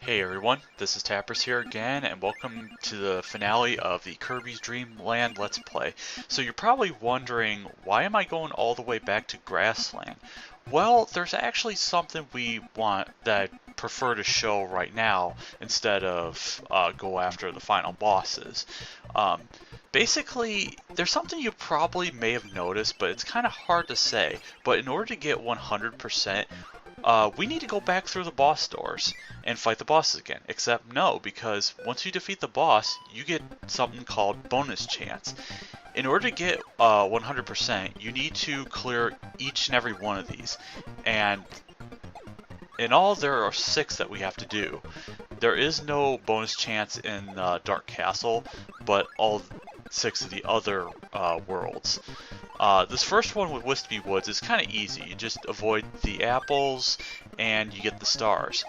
Hey everyone, this is Tappers here again, and welcome to the finale of the Kirby's Dreamland Let's Play. So you're probably wondering, why am I going all the way back to Grassland? Well, there's actually something we want that I prefer to show right now instead of go after the final bosses. Basically, there's something you probably may have noticed, but it's kind of hard to say. But in order to get 100%, we need to go back through the boss doors and fight the bosses again. Except no, because once you defeat the boss, you get something called bonus chance. In order to get 100%, you need to clear each and every one of these. And in all, there are 6 that we have to do. There is no bonus chance in Dark Castle, but all 6 of the other worlds. This first one with Wispy Woods is kind of easy. You just avoid the apples and you get the stars.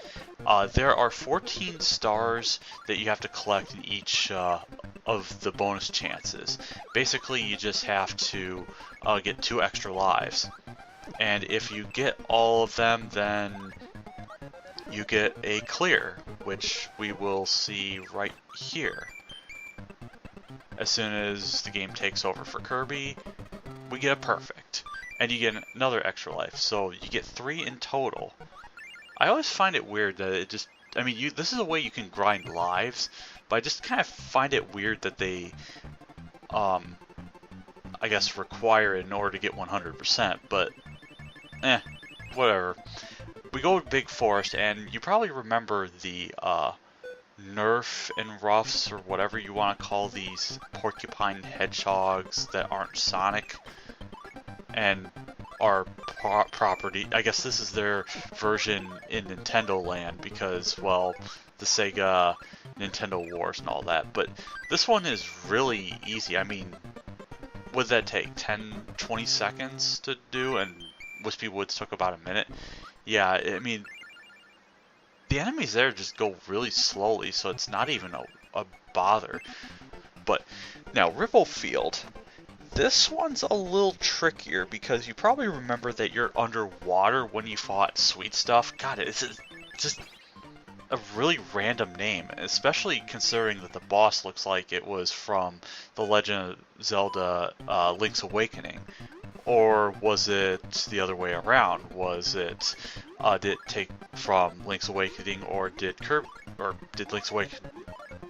There are 14 stars that you have to collect in each of the bonus chances. Basically, you just have to get 2 extra lives. And if you get all of them, then you get a clear, which we will see right here. As soon as the game takes over for Kirby, we get a perfect, and you get another extra life, so you get 3 in total. I always find it weird that it just, this is a way you can grind lives, but I just kind of find it weird that they, I guess, require it in order to get 100%, but, whatever. We go to Big Forest, and you probably remember the, Nerf and Ruffs, or whatever you want to call these porcupine hedgehogs that aren't Sonic and are property. I guess this is their version in Nintendo Land because, well, the Sega Nintendo Wars and all that. But this one is really easy. I mean, what did that take? 10-20 seconds to do, and Wispy Woods took about a minute. Yeah, I mean, the enemies there just go really slowly, so it's not even a bother. But now, Ripple Field. This one's a little trickier because you probably remember that you're underwater when you fought Sweet Stuff. God, it's just a really random name, especially considering that the boss looks like it was from The Legend of Zelda Link's Awakening. Or was it the other way around? Was it did it take from Link's Awakening, or did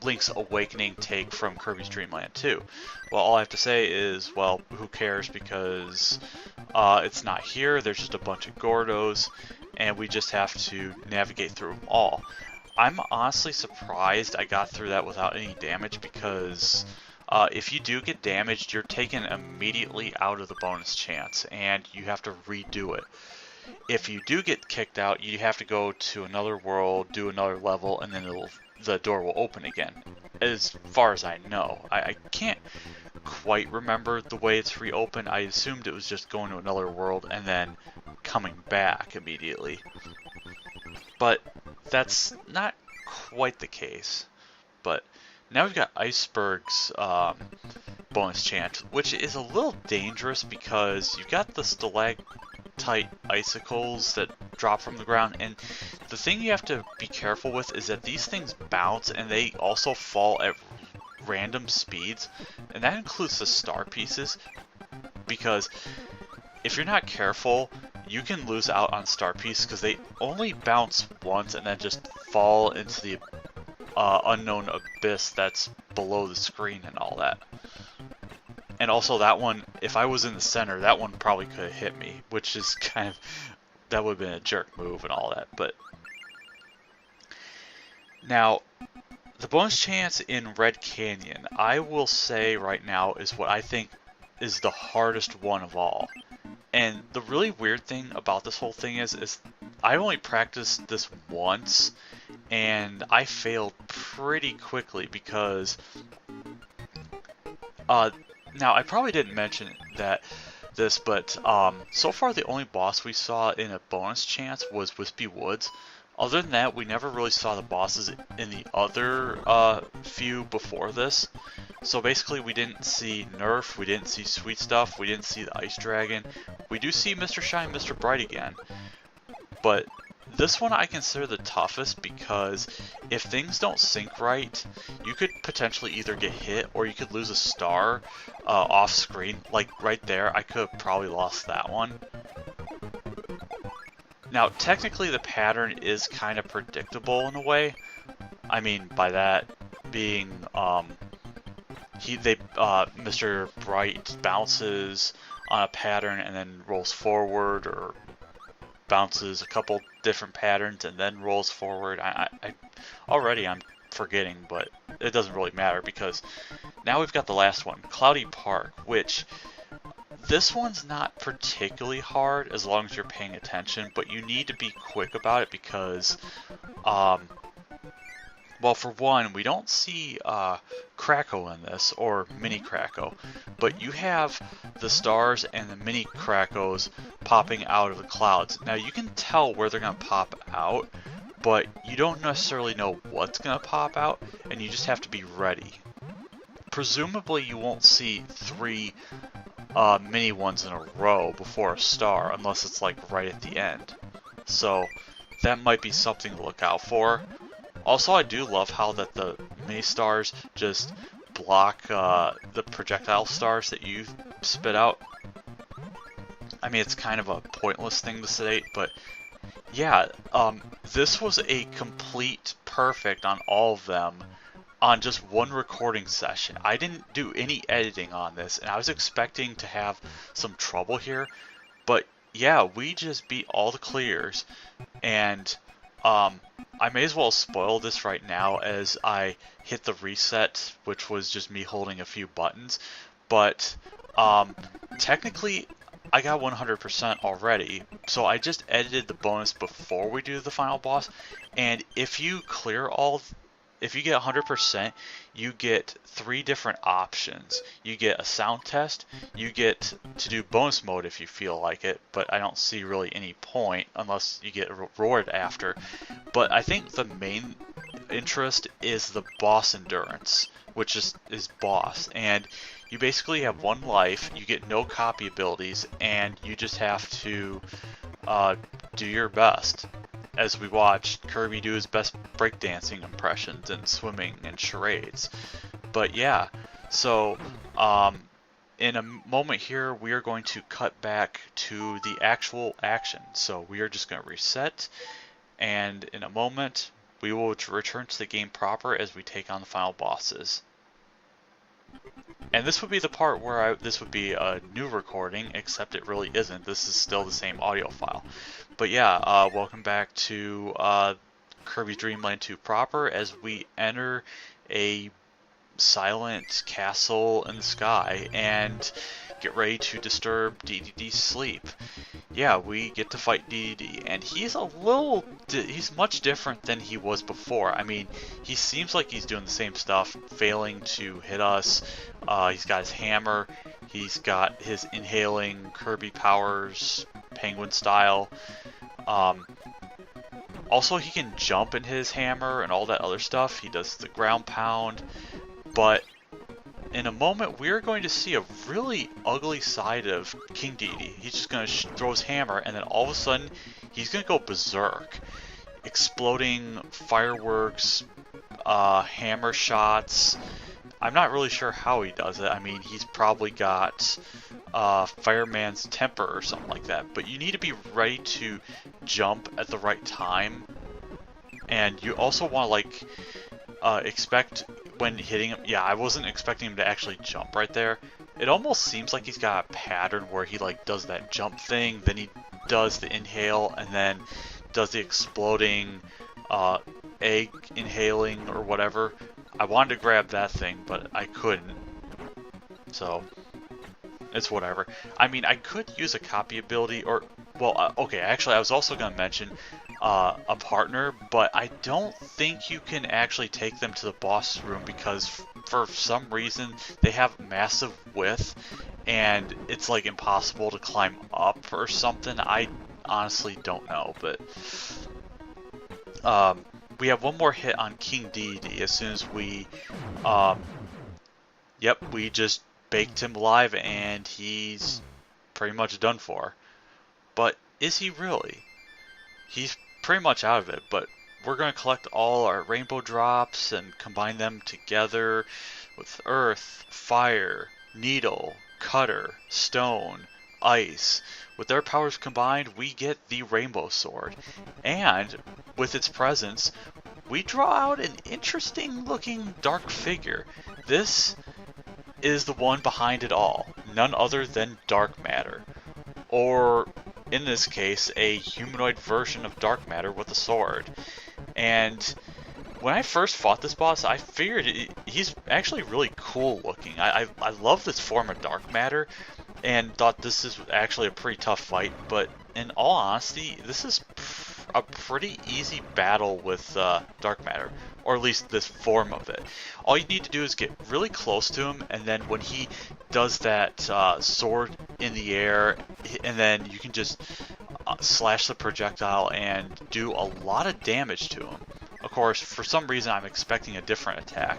Link's Awakening take from Kirby's Dreamland 2? Well, all I have to say is, well, who cares, because it's not here. There's just a bunch of Gordos, and we just have to navigate through them all. I'm honestly surprised I got through that without any damage, because if you do get damaged, you're taken immediately out of the bonus chance, and you have to redo it. If you do get kicked out, you have to go to another world, do another level, and then the door will open again. As far as I know. I can't quite remember the way it's reopened. I assumed it was just going to another world and then coming back immediately. But that's not quite the case. But now we've got Iceberg's bonus chance, which is a little dangerous because you've got the stalactite icicles that drop from the ground, and the thing you have to be careful with is that these things bounce and they also fall at random speeds, and that includes the star pieces, because if you're not careful, you can lose out on star pieces because they only bounce once and then just fall into the unknown abyss that's below the screen and all that. And also that one, if I was in the center, that one probably could have hit me, which is kind of, that would have been a jerk move and all that. But now, the bonus chance in Red Canyon, I will say right now, is what I think is the hardest one of all. And the really weird thing about this whole thing is I only practiced this once, and I failed pretty quickly because now I probably didn't mention this, but so far the only boss we saw in a bonus chance was Wispy Woods. Other than that, we never really saw the bosses in the other few before this. So basically, we didn't see Nerf, we didn't see Sweet Stuff, we didn't see the Ice Dragon. We do see Mr. Shine, Mr. Bright again. But This one I consider the toughest because if things don't sync right, you could potentially either get hit or you could lose a star off screen. Like right there, I could have probably lost that one. Now, technically the pattern is kind of predictable in a way. I mean, by that being, Mr. Bright bounces on a pattern and then rolls forward, or bounces a couple different patterns and then rolls forward. Already I'm forgetting, but it doesn't really matter because now we've got the last one, Cloudy Park, which this one's not particularly hard as long as you're paying attention, but you need to be quick about it because, well, for one, we don't see Kracko in this, or Mini Kracko, but you have the stars and the Mini Krackos popping out of the clouds. Now, you can tell where they're going to pop out, but you don't necessarily know what's going to pop out, and you just have to be ready. Presumably, you won't see 3 mini ones in a row before a star, unless it's like right at the end. So, that might be something to look out for. Also, I do love how that the mini stars just block the projectile stars that you spit out. I mean, it's kind of a pointless thing to state, but yeah, this was a complete perfect on all of them on just one recording session. I didn't do any editing on this, and I was expecting to have some trouble here, but yeah, we just beat all the clears, and I may as well spoil this right now as I hit the reset, which was just me holding a few buttons. But technically, I got 100% already, so I just edited the bonus before we do the final boss. And if you clear if you get 100%, you get 3 different options. You get a sound test, you get to do bonus mode if you feel like it, but I don't see really any point unless you get rewarded after. But I think the main interest is the boss endurance, which is boss. And you basically have 1 life, you get no copy abilities, and you just have to do your best. As we watched Kirby do his best breakdancing impressions and swimming and charades. But yeah, so in a moment here, we are going to cut back to the actual action. So we are just going to reset, and in a moment, we will return to the game proper as we take on the final bosses. And this would be the part where this would be a new recording, except it really isn't. This is still the same audio file. But yeah, welcome back to Kirby's Dreamland 2 proper as we enter a silent castle in the sky and get ready to disturb DDD's sleep. Yeah, we get to fight DDD, and he's he's much different than he was before. I mean, he seems like he's doing the same stuff, failing to hit us. He's got his hammer, he's got his inhaling Kirby powers, penguin style. Also, he can jump in his hammer and all that other stuff. He does the ground pound, but in a moment, we're going to see a really ugly side of King Dedede. He's just going to throw his hammer, and then all of a sudden, he's going to go berserk. Exploding fireworks, hammer shots. I'm not really sure how he does it. I mean, he's probably got fireman's temper or something like that. But you need to be ready to jump at the right time. And you also want to, like, expect when hitting him. Yeah, I wasn't expecting him to actually jump right there. It almost seems like he's got a pattern where he like does that jump thing, then he does the inhale, and then does the exploding egg inhaling or whatever. I wanted to grab that thing, but I couldn't. So it's whatever. I mean, I could use a copy ability, or well, okay. Actually, I was also going to mention a partner, but I don't think you can actually take them to the boss room because for some reason they have massive width and it's like impossible to climb up or something. I honestly don't know, but we have one more hit on King Dedede as soon as we yep, we just baked him alive and he's pretty much done for. But is he really? He's pretty much out of it, but we're going to collect all our rainbow drops and combine them together with earth, fire, needle, cutter, stone, ice. With their powers combined, we get the rainbow sword. And with its presence, we draw out an interesting looking dark figure. This is the one behind it all, none other than dark matter. Or, in this case, a humanoid version of dark matter with a sword. And when I first fought this boss, I figured he's actually really cool looking. I love this form of dark matter, and thought this is actually a pretty tough fight, but in all honesty, this is a pretty easy battle with dark matter, or at least this form of it. All you need to do is get really close to him, and then when he does that sword in the air, and then you can just slash the projectile and do a lot of damage to him. Of course, for some reason I'm expecting a different attack.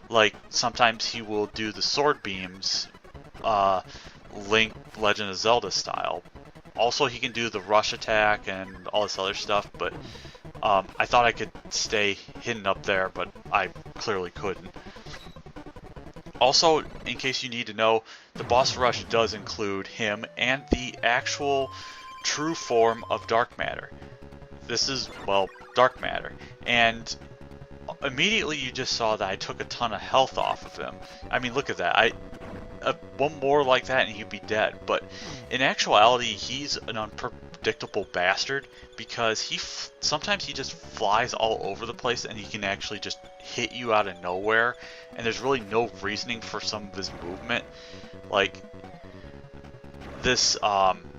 Like, sometimes he will do the sword beams, Link Legend of Zelda style. Also, he can do the rush attack and all this other stuff, but I thought I could stay hidden up there, but I clearly couldn't. Also, in case you need to know, the boss rush does include him and the actual true form of dark matter. This is, well, dark matter. And immediately you just saw that I took a ton of health off of him. I mean, look at that. One more like that and he'd be dead. But in actuality, he's an unpredictable bastard because sometimes he just flies all over the place and he can actually just hit you out of nowhere. And there's really no reasoning for some of his movement. Like this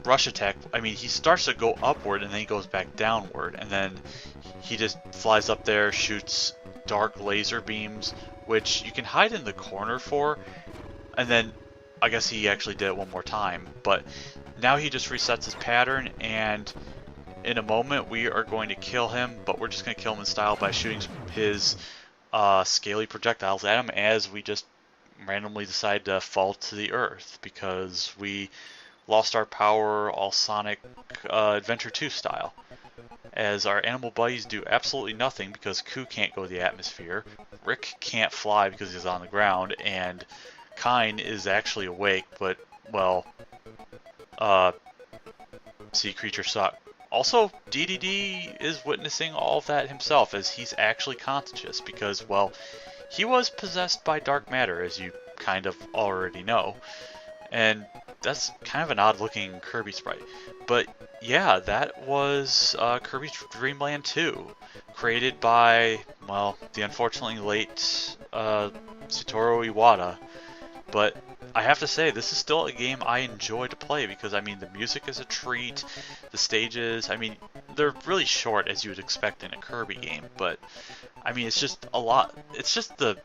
rush attack, I mean, he starts to go upward and then he goes back downward. And then he just flies up there, shoots dark laser beams, which you can hide in the corner for. And then, I guess he actually did it one more time, but now he just resets his pattern, and in a moment we are going to kill him, but we're just going to kill him in style by shooting his scaly projectiles at him as we just randomly decide to fall to the earth, because we lost our power all Sonic Adventure 2 style. As our animal buddies do absolutely nothing because Ku can't go to the atmosphere, Rick can't fly because he's on the ground, and Kine is actually awake, but, well, sea creatures suck. Also, DDD is witnessing all of that himself, as he's actually conscious, because, well, he was possessed by dark matter, as you kind of already know. And that's kind of an odd-looking Kirby sprite. But, yeah, that was Kirby's Dreamland 2, created by, well, the unfortunately late Satoru Iwata. But I have to say, this is still a game I enjoy to play because, I mean, the music is a treat, the stages, I mean, they're really short as you would expect in a Kirby game, but, I mean, it's just a lot, it's just the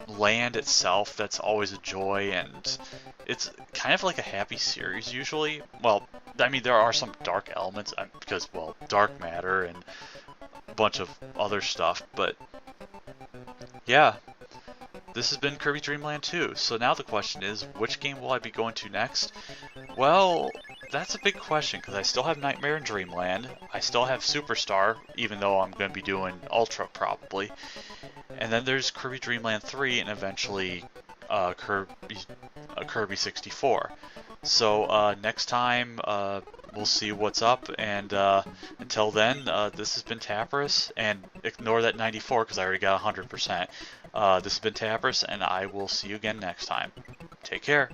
land itself that's always a joy, and it's kind of like a happy series usually. Well, I mean, there are some dark elements because, well, dark matter and a bunch of other stuff, but yeah. This has been Kirby Dreamland 2, so now the question is, which game will I be going to next? Well, that's a big question, because I still have Nightmare in Dreamland, I still have Superstar, even though I'm going to be doing Ultra probably, and then there's Kirby Dreamland 3, and eventually Kirby 64. So next time, we'll see what's up, and until then, this has been Tapras, and ignore that 94 because I already got 100%. This has been Tapras, and I will see you again next time. Take care.